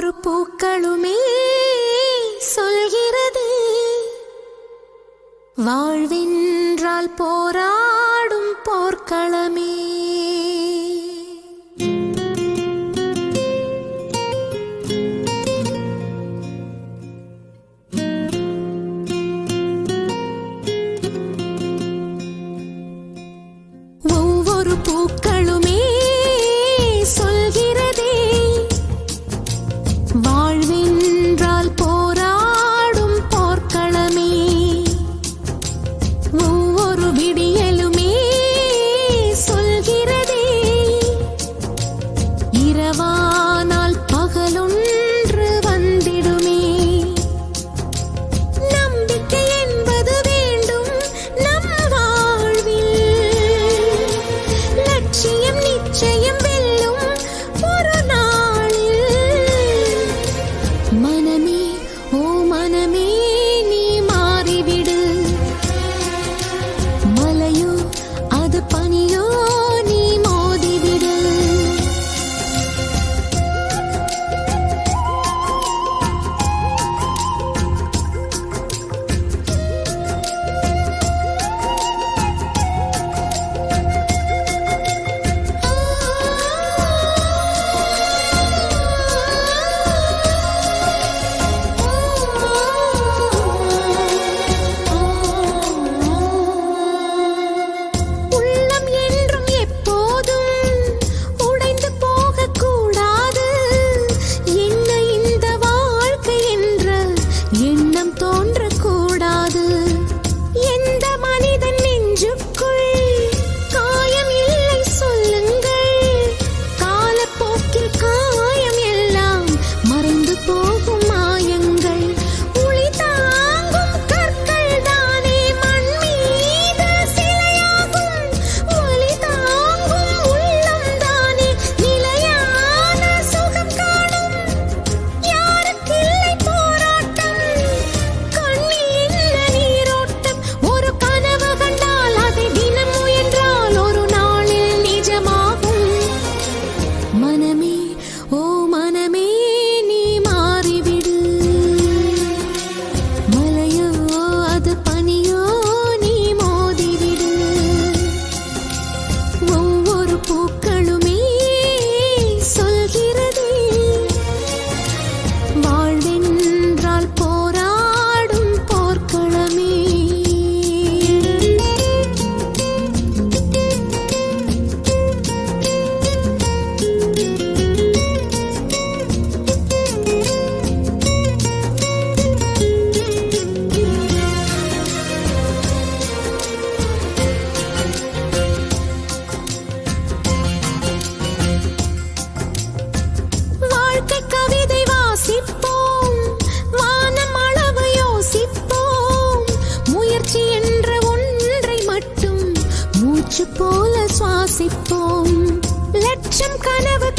ஒவ்வொரு பூக்களுமே சொல்கிறது வாழ்வென்றால் போராடும் போர்க்களமே. ஒவ்வொரு பூக்களுமே சொல்கிறதே வாழ்வென்றால் போராடும் போர்க்களமே. ஒவ்வொரு விடியலுமே சொல்கிறதே இரவானால் பகலொன்று வந்திடுமே. நம்பிக்கை என்பது வேண்டும் நம் வாழ்வில், லட்சியம் நிச்சயம் வெல்லும் ஒரு நாளில். மனமே ஓ மனமே நீ மாறிவிடு, மலையோ அது பனியோ நீ மோதிவிடு. உள்ளம் என்றும் எப்போதும் உடைந்து போகக்கூடாது. என்ன இந்த வாழ்க்கை என்ற எண்ணம் தோன்றக்கூடாது. எந்த மனிதன் நெஞ்சுக்குள் காயம் இல்லை சொல்லுங்கள், காலப்போக்கில் காயம் எல்லாம் மறைந்து போகும் மாயங்கள். உளி தாங்கும் கற்கள் தானே மண் மீது சிலையாகும், ஒளி தாங்கும் உள்ளம் தானே நிலையான சுகம் காணும். யாருக்கில்லை போராட்டம், கண்ணில் என்ன நீரோட்டம். ஒரு கனவு கண்டால் அதை தினம் முயன்றால் ஒரு நாளில் நிஜமாகும். மனமே ஓ மனமே நீ மாறிவிடு, மலையோ அது பனியோ நீ மோதிவிடு. ஒவ்வொரு பூக்களுமே சொல்கிறதே வாழ்வென்றால் போராடும் போர்க்களமே. வாழ்க்கை கவிதை வாசிப்போம், வானம் அளவு யோசிப்போம். முயற்சி என்ற ஒன்றை மட்டும் மூச்சு போல சுவாசிப்போம். லட்சம் கனவு